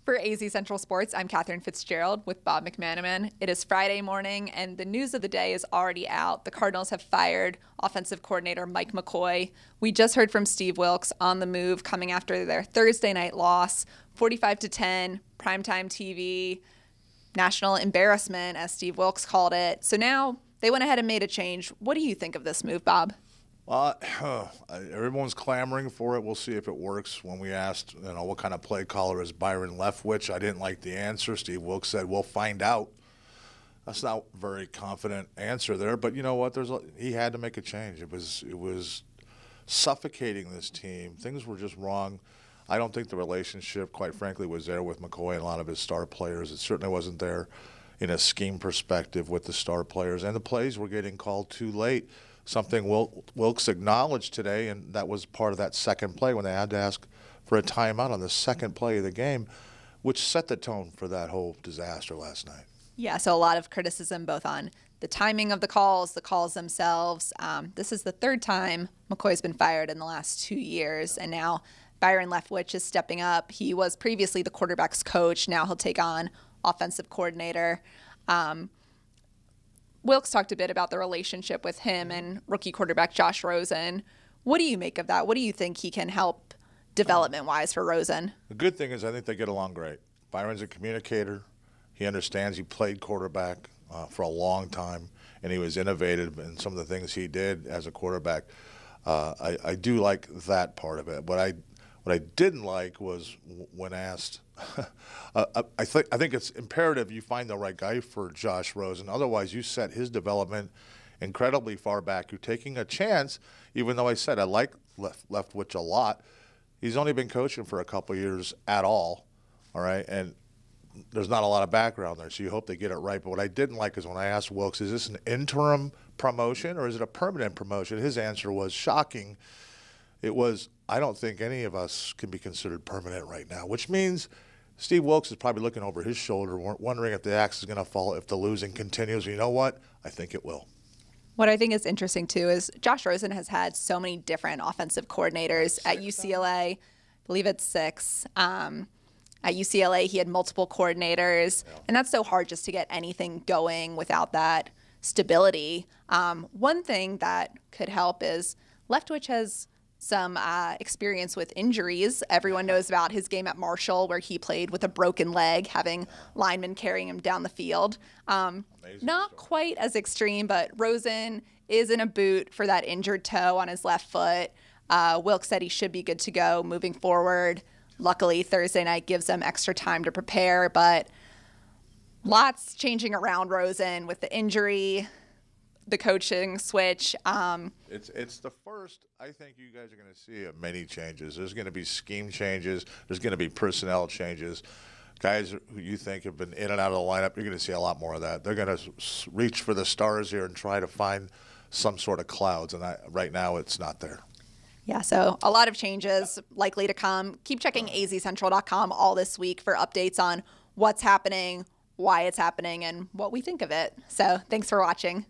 For AZ Central Sports, I'm Katherine Fitzgerald with Bob McManaman. It is Friday morning, and the news of the day is already out. The Cardinals have fired offensive coordinator Mike McCoy. We just heard from Steve Wilks on the move coming after their Thursday night loss, 45-10, primetime TV, national embarrassment, as Steve Wilks called it. So now they went ahead and made a change. What do you think of this move, Bob? Everyone's clamoring for it. We'll see if it works. When we asked, what kind of play caller is Byron Leftwich, I didn't like the answer. Steve Wilks said, we'll find out. That's not a very confident answer there. But you know what? He had to make a change. It was suffocating this team. Things were just wrong. I don't think the relationship, quite frankly, was there with McCoy and a lot of his star players. It certainly wasn't there in a scheme perspective with the star players. And the plays were getting called too late. Something Wilks acknowledged today, and that was part of that second play when they had to ask for a timeout on the second play of the game, which set the tone for that whole disaster last night. Yeah, so a lot of criticism both on the timing of the calls themselves. This is the third time McCoy's been fired in the last 2 years, and now Byron Leftwich is stepping up. He was previously the quarterback's coach. Now he'll take on offensive coordinator. Wilks talked a bit about the relationship with him and rookie quarterback Josh Rosen. What do you make of that? What do you think he can help development-wise for Rosen? The good thing is I think they get along great. Byron's a communicator. He understands. He played quarterback for a long time, and he was innovative in some of the things he did as a quarterback. I do like that part of it. What I didn't like was when asked, I think it's imperative you find the right guy for Josh Rosen. Otherwise, you set his development incredibly far back. You're taking a chance, even though I said I like Leftwich a lot. He's only been coaching for a couple of years at all right? And there's not a lot of background there, so you hope they get it right. But what I didn't like is when I asked Wilks, is this an interim promotion or is it a permanent promotion? His answer was shocking. It was, I don't think any of us can be considered permanent right now, which means Steve Wilks is probably looking over his shoulder, wondering if the axe is going to fall if the losing continues. You know what? I think it will. What I think is interesting, too, is Josh Rosen has had so many different offensive coordinators at UCLA. I believe it's 6. At UCLA, he had multiple coordinators, and that's so hard just to get anything going without that stability. One thing that could help is Leftwich has some experience with injuries. Everyone knows about his game at Marshall where he played with a broken leg, having linemen carrying him down the field. Not quite as extreme, but Rosen is in a boot for that injured toe on his left foot. Wilks said he should be good to go moving forward. Luckily, Thursday night gives them extra time to prepare, but lots changing around Rosen with the injury, the coaching switch. It's the first I think you guys are going to see of many changes. There's going to be scheme changes. There's going to be personnel changes. Guys who you think have been in and out of the lineup, you're going to see a lot more of that. They're going to reach for the stars here and try to find some sort of clouds, and right now it's not there. Yeah, so a lot of changes likely to come. Keep checking azcentral.com all this week for updates on what's happening, why it's happening, and what we think of it. So thanks for watching.